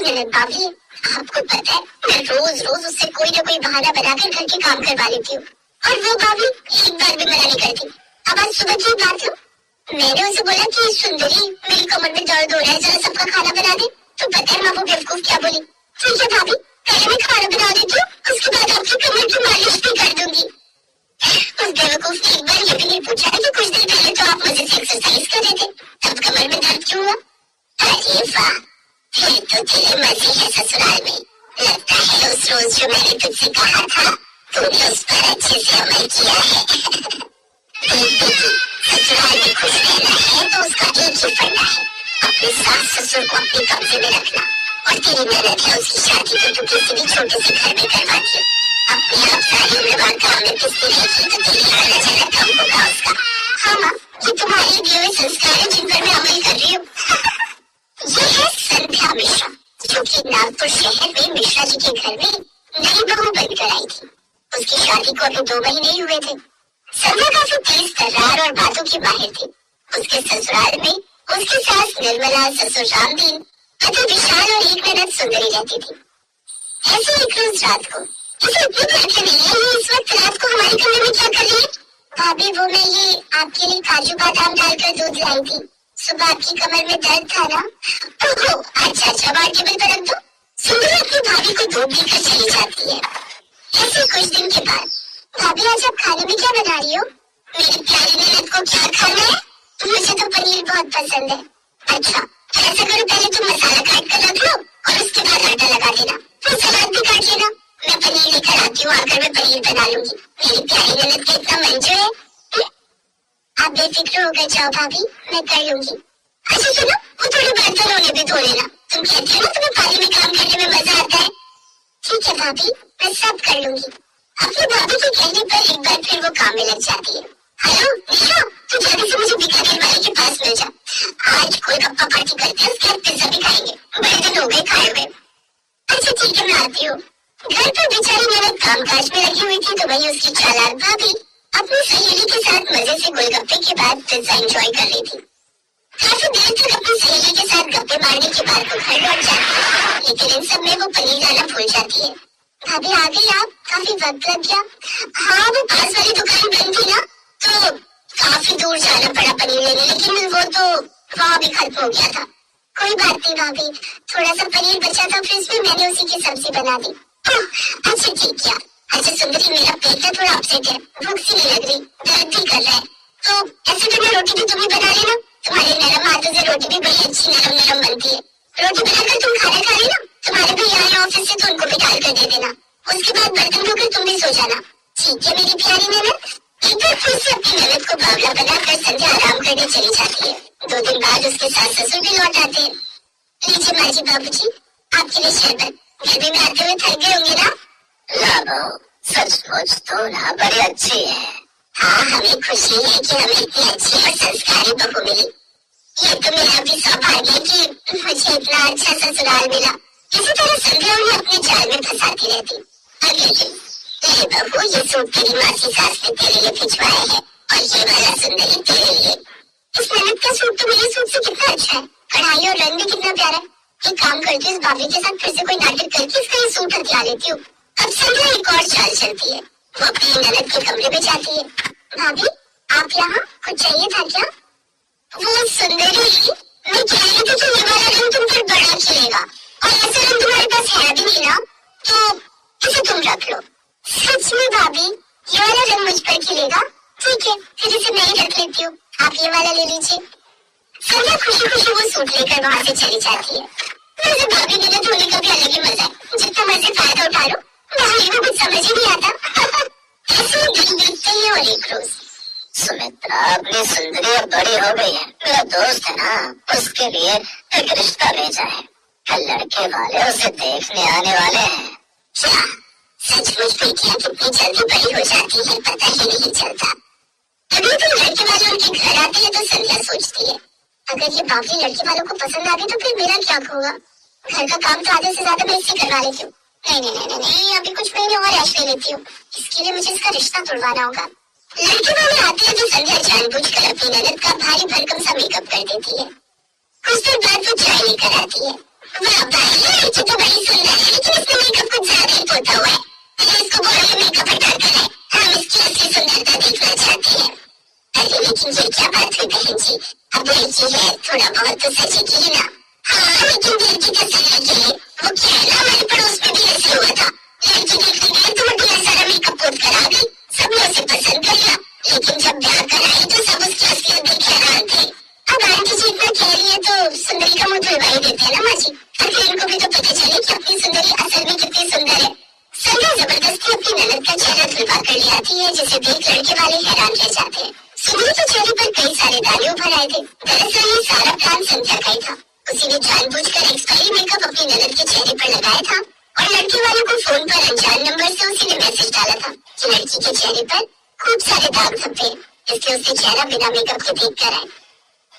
ननद भाभी, आपको पता है मैं रोज रोज उससे कोई ना कोई बहाना बनाकर घर के काम करवा लेती हूँ और वो भाभी एक बार भी मना नहीं करती। अब आज सुबह की बात है, मैंने उसे बोला कि सुंदरी मेरी कमर में दर्द हो रहा है, जरा सबका खाना बना दे। तो पता है माँ वो बेवकूफ क्या बोली, ठीक है भाभी पहले मैं खाना बना देती हूँ, उसके बाद आपकी कमर की मालिश भी कर दूंगी। उस बेवकूफ ने एक बार ये भी नहीं पूछा कि कुछ देर पहले तो आप मुझे से एक्सरसाइज कर रहे थे, तब कमर में दर्द क्यों हुआ? अरे वाह, फिर तो तेरे मजे है ससुराल में। लगता है उस रोज जो मैंने तुझसे कहा था तूने उस पर अच्छे से अमल किया है। ससुराल में खुश रहना है तो उसका एक ही फंडा है, अपने सास ससुर को अपने कब्जे में रखना। और तेरी ननद है, उसकी शादी तो तू किसी भी छोटे से घर में करवाती है, अपने आप सारी उम्र बाद काम में पिसती रहेगी तो तेरी अलग अलग कम होगा उसका। हाँ माँ, ये तुम्हारे दिए हुए संस्कार है जिन पर मैं अमल कर रही हूँ। ये है संध्या मिश्रा, जो कि नागपुर शहर में मिश्रा जी के घर में नई बहू बनकर आई थी। उसकी शादी को अभी 2 महीने ही हुए थे। संध्या काफी तेज तर्रार और बातों की माहिर थी। उसके ससुराल में उसकी सास निर्मला, ससुर रामदीन, पति विशाल और एक ननद सुंदरी रहती थी। ऐसे एक रोज रात को, इसे इतनी भड़के नहीं है, ये इस वक्त रात को हमारे कमरे में क्या कर रही है? भाभी वो मैं ये आपके लिए काजू बादाम डालकर दूध लाई थी, सुबह आपकी कमर में दर्द था ना। ओहो अच्छा बाहर टेबल पर रख दो। सुंदरी अपनी भाभी को दूध देकर चली जाती है। ऐसे कुछ दिन के बाद, भाभी आज आप खाने में क्या बना रही हो? मेरी प्यारी ननद को क्या खाना है? मुझे तो पनीर बहुत पसंद है। अच्छा ऐसा करो, पहले तुम मसाला काट कर रख लो और उसके बाद आटा लगा देना, फिर सलाद भी काट लेना। मैं पनीर लेकर आती हूँ, आकर मैं पनीर बना लूंगी। मेरी प्यारी ननद का इतना मंजू है। आप बेफिक्र होकर जाओ भाभी, मैं कर लूंगी। अच्छा सुनो, वो थोड़े बर्तन होने भी धो लेना। तुम कहती हो ना तुम्हें पानी में काम करने में मजा आता है। ठीक है भाभी, मैं सब कर लूंगी। अपनी भाभी के कहने पर एक बार फिर वो काम में लग जाती है। हेलो निशा, तू जल्दी से मुझे बीकानेर वाले के पास मिल जा। आज कोई गप्पा पार्टी करते हैं, उसके बाद पिज्जा भी खाएंगे, बड़े दिन हो गए खाए हुए। अच्छा ठीक है, मैं आती हूँ। घर पर बेचारी ननद कामकाज में लगी हुई थी तो वही उसकी चालाक भाभी अपनी सहेली के साथ मजे से गोलगप्पे के बाद पिज्जा एंजॉय कर रही थी। काफी देर तक अपनी सहेली के साथ गप्पे मारने के बाद वो घर लौट जाती है, लेकिन इन सब में वो पनीर लाना भूल जाती है। भाभी आ गई आप, काफी वक्त लग गया। हाँ वो पास वाली दुकान बंद थी ना, तो काफी दूर जाना पड़ा पनीर लेने, लेकिन वो तो वहाँ भी खत्म हो गया था। कोई बात नहीं भाभी, थोड़ा सा पनीर बचा था फ्रिज में, मैंने उसी की सब्जी बना दी। अच्छा ठीक है। अच्छा सुंदरी, मेरा पेट ना थोड़ा अपसेट है, भूख सी नहीं लग रही, दर्द भी कर रहा है, तो ऐसे करना रोटी भी तुम ही बना लेना। तुम्हारे नरम हाथों से रोटी भी बड़ी अच्छी नरम नरम बनती है। रोटी बनाकर तुम खाना खा लेना, तुम्हारे भैया आए ऑफिस से तो उनको भी डाल कर दे देना। उसके बाद बर्तन धोकर तुम भी सो जाना। ठीक है मेरी प्यारी ननद। एक बार फिर से अपनी ननद को बावला बनाकर संध्या आराम करने चली जाती है। 2 दिन बाद उसके सास ससुर भी लौट आते हैं। लीजिए माँ जी, बाबूजी आपके लिए शरबत, गर्मी में आते हुए थक गए होंगे ना। ला बहू, सचमुच तो ना बड़ी अच्छी है। हाँ हमें खुशी है कि हमें इतनी अच्छी और संस्कारी बहू मिली। ये तो मेरा भी सौभाग्य है कि मुझे इतना अच्छा ससुराल मिला। इसी तरह संध्या उन्हें अपने जाल में फंसाती रहती। अगले दिन, ये बहू ये सूट तेरी मासी सास ने तेरे लिए भिजवाया है और ये वाला सुंदरी तेरे लिए। इस ननद का सूट तो मेरे सूट से कितना अच्छा है, कढ़ाई और रंग भी कितना प्यारा है। एक काम करती हूँ, इस भाभी के साथ फिर से कोई नाटक करके इसका ये सूट हथिया लेती हूँ। अब संध्या एक और चाल चलती है, वो अपनी ननद के कमरे में जाती है। भाभी आप यहाँ, कुछ चाहिए था क्या? वो सुंदरी, मैं कह रही थी कि ये वाला रंग तुम पर बड़ा खिलेगा और ऐसा रंग तुम्हारे पास है भी नहीं ना, तो इसे तुम रख लो। सच में भाभी, ये वाला रंग मुझ पर खिलेगा? ठीक है फिर इसे मैं ही रख लेती हूँ, आप ये वाला ले लीजिए। संध्या खुशी खुशी वो सूट लेकर वहाँ से चली जाती है। वैसे भाभी ननद होने का भी अलग ही मजा है, जितना मर्जी फायदा उठा लो, भाभी को कुछ समझ ही नहीं आता। ऐसे दिन बीतते ही और एक रोज, सुमित्रा अपनी सुंदरी अब बड़ी हो गई है, मेरा दोस्त है ना, उसके लिए एक रिश्ता भेजा है, कल लड़के वाले उसे देखने आने वाले हैं। क्या सचमुच बेटियां कितनी जल्दी बड़ी हो जाती है पता ही नहीं चलता। अभी तो लड़के वाले उनके घर आते हैं तो संध्या सोचती है, अगर ये बावली लड़के वालों को पसंद आ गई तो फिर मेरा क्या होगा? घर का काम तो आधे से ज्यादा मैं इससे करवा लेती हूँ। नहीं, अभी कुछ महीने और ऐश ले लेती हूँ, इसके लिए मुझे इसका रिश्ता तोड़वाना होगा। लड़के वाले आते हैं तो संध्या जानबूझकर अपनी ननद का भारी भरकम सा मेकअप कर देती है। कुछ देर बाद वो चाय लेकर आती है। वाह भाई, ये लड़की तो बड़ी सुंदर है, लेकिन इसने मेकअप कुछ ज्यादा ही पोता हुआ है। पहले इसको बोलो ये मेकअप हटा कर है, हम इसकी असली सुंदरता देखना चाहते हैं। अरे लेकिन ये क्या बात हुई बहन जी, अब लड़की है, थोड़ा बहुत तो सजेगी ही ना। हाँ लेकिन लड़की तो सही लगी है, वो क्या है ना, हमारे पड़ोस में भी ऐसे हुआ था। लड़की देखने गए तो वो ढेर सारा मेकअप पोत कर आ गई, सबने उसे पसंद कर लिया, लेकिन जब ब्याह कर आई तो सब उसकी असलियत देख हैरान थे। अब आंटी जी इतना कह रही है तो सुंदरी का मुंह धुलवा ही देते हैं ना माँ जी, ताकि इनको भी तो पता चले कि अपनी सुंदरी असल में कितनी सुंदर है। संध्या जबरदस्ती अपनी ननद का चेहरा धुलवा कर ले आती है, जिसे देख लड़के वाले हैरान रह जाते हैं। सुंदरी के चेहरे पर कई सारे दाने उभर आए थे। दरअसल ये सारा प्लान संध्या का ही था। उसी ने जानबूझकर एक्सपायरी मेकअप अपनी ननद के चेहरे पर लगाया था और लड़के वाले को फोन पर अनजान नंबर से उसी ने मैसेज डाला था कि लड़की के चेहरे पर खूब सारे दाग धब्बे हैं, इसलिए उससे चेहरा बिना मेकअप के देख कर आए।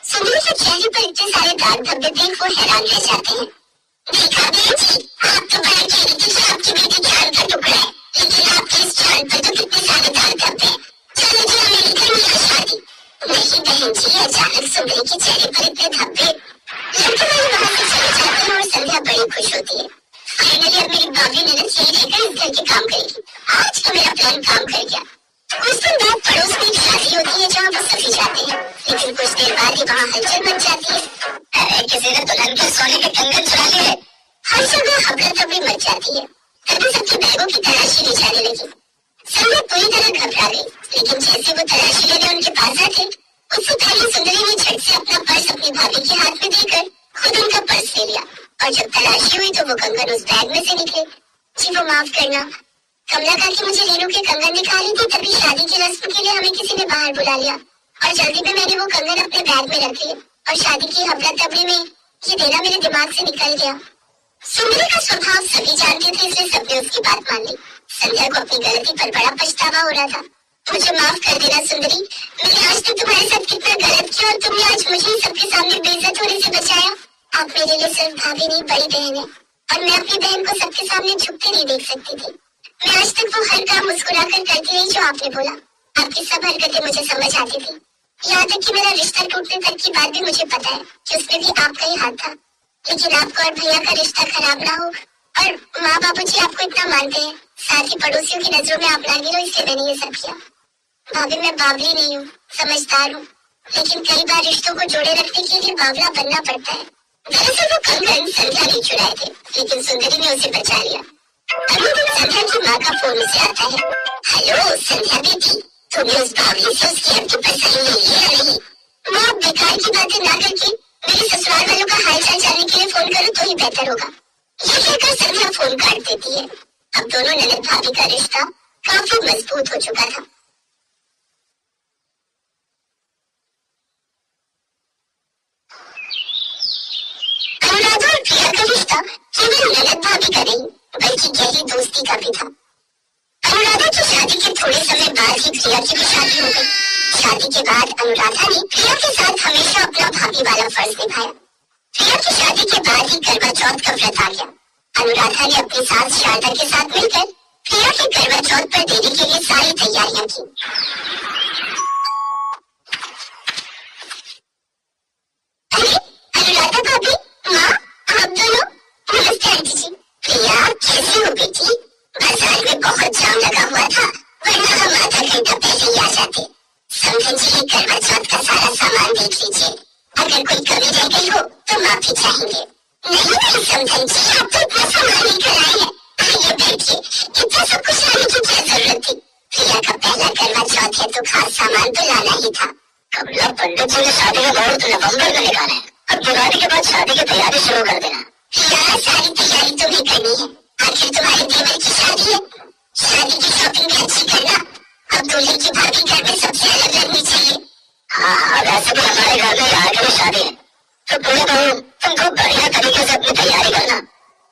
सुंदरी के चेहरे पर इतने सारे दाग धब्बे देख वो हैरान रह जाते हैं। देखा बहन जी, आप तो बड़ा कह रही थी कि आपकी बेटी जान का टुकड़ा है, लेकिन आपके इस जान पर तो कितने सारे दाग धब्बे हैं। चलो जी हमें करनी है शादी। नहीं बहन जी, अचानक सुंदरी के चेहरे पर इतने धब्बे। लड़के वाले वहाँ से चले जाते हैं और संध्या बड़ी खुश होती है। फाइनली अब मेरी बाबी ननद सही रहकर इस घर के काम करेगी। आज तो मेरा प्लान काम कर गया। कुछ दिन बाद पड़ोस में एक शादी होती है जहाँ वो सभी जाते हैं, लेकिन कुछ देर बाद ही वहाँ हलचल मच जाती है। अरे किसी ने दुल्हन के सोने के कंगन चुरा लिए। हर जगह हबड़ा तबड़ी मच जाती है। तभी सबके बैगों की तलाशी ली जाने लगी। संध्या पूरी तरह घबरा गई, लेकिन जैसे वो तलाशी लेने उनके पास आते, उससे पहले सुंदरी ने झट से अपना पर्स अपनी भाभी के हाथ में देकर खुद उनका पर्स ले लिया। और जब तलाशी हुई तो वो कंगन उस बैग में से निकले। जी वो माफ करना, कमला काकी मुझे रीनू के कंगन निकाली थी, तभी शादी की रस्म के लिए हमें किसी ने बाहर बुला लिया और जल्दी में मैंने वो कंगन अपने बैग में रख लिया और शादी की हबड़ा तबड़ी में ये देना मेरे दिमाग से निकल गया। सुंदरी का स्वभाव सभी जानते थे, इसलिए सबने उसकी बात मान ली। संध्या को अपनी गलती पर बड़ा पछतावा हो रहा था। मुझे माफ कर देना सुंदरी, मैंने आज तक तुम्हारे साथ कितना गलत किया और तुमने आज मुझे सबके सामने बेइज्जत होने से बचाया। आप मेरे लिए सिर्फ भाभी नहीं बड़ी बहन है और मैं अपनी बहन को सबके सामने झुकते नहीं देख सकती थी। मैं आज तक वो हर काम मुस्कुरा कर करती रही जो आपने बोला। आपकी सब हरकतें मुझे समझ आती थी, यहाँ तक कि मेरा रिश्ता टूटने तक की बात भी मुझे पता है कि उसमें भी आपका ही हाथ था। लेकिन आपको और भैया का रिश्ता खराब ना हो, और माँ बाबूजी आपको इतना मानते हैं, साथ ही पड़ोसियों की नजरों में आप ना गिरो, इसलिए मैंने ये सब किया। भाभी मैं बावली नहीं हूँ, समझदार हूँ, लेकिन कई बार रिश्तों को जोड़े रखने के लिए बावला बनना पड़ता है। दरअसल वो कंगन संध्या ने चुराए थे, लेकिन सुंदरी ने उसे बचा लिया। अगले दिन संध्या की माँ का फोन उसे आता है। हेलो संध्या बेटी, तुमने उस बावली से उसकी हड्डी पर सही ले लिया या नहीं? माँ बेकार की बातें ना करके मेरे ससुराल वालों का हालचाल जानने के लिए फोन करो तो ही बेहतर होगा। ये कहकर संध्या फोन काट देती है। अब दोनों ननद भाभी का रिश्ता काफी मजबूत हो चुका था। अनुराधा और प्रिया का रिश्ता केवल ननद भाभी का नहीं, बल्कि गहरी दोस्ती का भी था। अनुराधा की शादी के थोड़े समय बाद ही प्रिया की भी शादी हो गई। शादी के बाद अनुराधा ने प्रिया के साथ हमेशा अपना भाभी वाला फर्ज निभाया। प्रिया की शादी के बाद ही करवा चौथ का व्रत आ गया। अनुराधा ने अपनी सास शारदा के साथ मिलकर प्रिया के करवा चौथ पर देने के लिए सारी तैयारियां की। अरे अनुराधा भाभी, माँ, आप दोनों, नमस्ते आंटी जी। प्रिया कैसी हो बेटी? बाजार में बहुत जाम लगा हुआ था, वरना हम आधा घंटा पहले ही आ जाते। समझन जी करवा चौथ का सारा सामान देख लीजिए, अगर कोई कमी रह गई हो तो माफी चाहेंगे। नहीं नहीं समझन जी, आप तो इतना सामान लेकर आए हैं, आइए बैठिए, इतना सब कुछ लाने की क्या जरूरत थी? प्रिया का पहला करवा चौथ है तो खास सामान तो लाना ही था। कमला पंडित जी ने शादी का मुहूर्त नवंबर में निकाला है, अब दिवाली के बाद शादी की तैयारी शुरू कर देना। यार सारी तैयारी तुम्हें करनी है, आखिर तुम्हारे देवर की शादी है। शादी की शॉपिंग भी अच्छी करना, अब दूल्हे की भाभी घर में सबसे अलग लगनी चाहिए। हाँ वैसे भी हमारे घर में आगे में शादी है, तो पूरे बहू तुम खूब बढ़िया तरीके से अपनी तैयारी करना।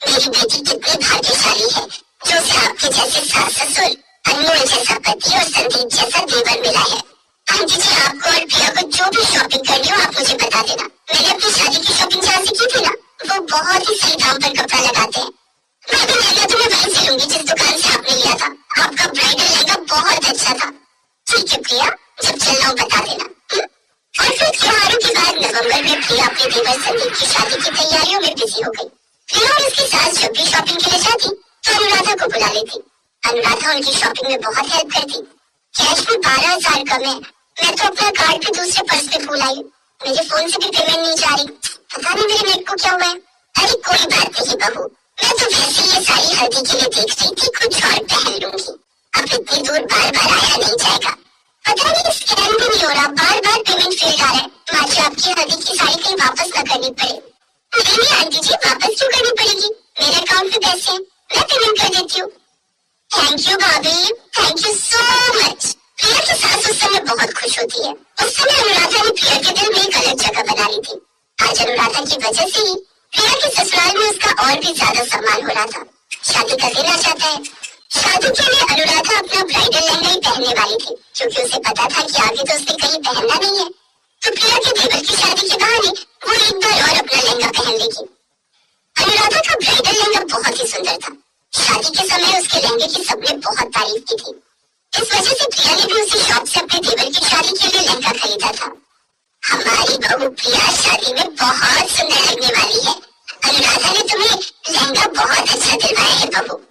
मेरी बेटी कितनी भाग्यशाली है जो उसे आपके जैसे सास ससुर, अनमोल जैसा पति और संदीप जैसा देवर मिला है। आंटी जी आपको और प्रिया को जो भी शॉपिंग करनी हो आप मुझे बता देना। मैंने अपनी शादी की शॉपिंग जहाँ से की थी ना, वो बहुत ही सही दाम पर कपड़ा लगाते हैं। मैं भी लहंगा तुम्हें वहीं से लूंगी जिस दुकान से आपने लिया था। आपका ब्राइडल लहंगा बहुत अच्छा था। ठीक है प्रिया, जब चलना हो बता देना। और फिर त्योहारों के बाद नवंबर में प्रिया अपने देवर संदीप की शादी की तैयारियों में बिजी हो गई। और उसकी सास जब भी शॉपिंग के लिए जाती तो अनुराधा को बुला लेती। अनुराधा उनकी शॉपिंग में बहुत हेल्प करती। कैश में 12,000 कम है, मैं तो अपना कार्ड भी दूसरे पर्स में भूल आई। मेरे फोन से भी पेमेंट नहीं जा रही, पता नहीं मेरे नेट को क्या हुआ है। अरे कोई बात नहीं बहू, मैं तो वैसे ये साड़ी हल्दी के लिए देख रही थी, कुछ और पहन लूंगी। अब इतनी दूर बार बार आया नहीं जाएगा। पता नहीं स्कैन भी नहीं हो रहा, बार बार पेमेंट फेल आ रहा है। माँ आपकी हल्दी की साड़ी कहीं वापस न करनी पड़े। नहीं नहीं आंटी जी, वापस क्यों करनी पड़ेगी, मेरे अकाउंट में पैसे हैं, मैं पेमेंट कर देती हूँ। थैंक यू भाभी, थैंक यू सो मच। प्रिया की सास उस समय बहुत खुश होती है। उस समय अनुराधा ने प्रिया के दिल में एक अलग जगह बना ली थी। आज अनुराधा की वजह से ही प्रिया के ससुराल में उसका और भी ज्यादा सम्मान हो रहा था। शादी का दिन आ जाता है। शादी के लिए अनुराधा अपना ब्राइडल लहंगा ही पहनने वाली थी, क्योंकि उसे पता था कि आगे तो उसे कहीं पहनना नहीं है। तो प्रिया के देवर की शादी के बहाने वो एक बार और अपना लहंगा पहन लेगी। अनुराधा का ब्राइडल लहंगा बहुत ही सुंदर था। शादी के समय उसके लहंगे की सबने बहुत तारीफ की थी। इस वजह से प्रिया ने भी उसी शॉप से अपने देवर की शादी के लिए लहंगा खरीदा था। हमारी बहू प्रिया शादी में बहुत सुंदर लगने वाली है। अनुराधा ने तुम्हें लहंगा बहुत अच्छा दिलवाया है बहू।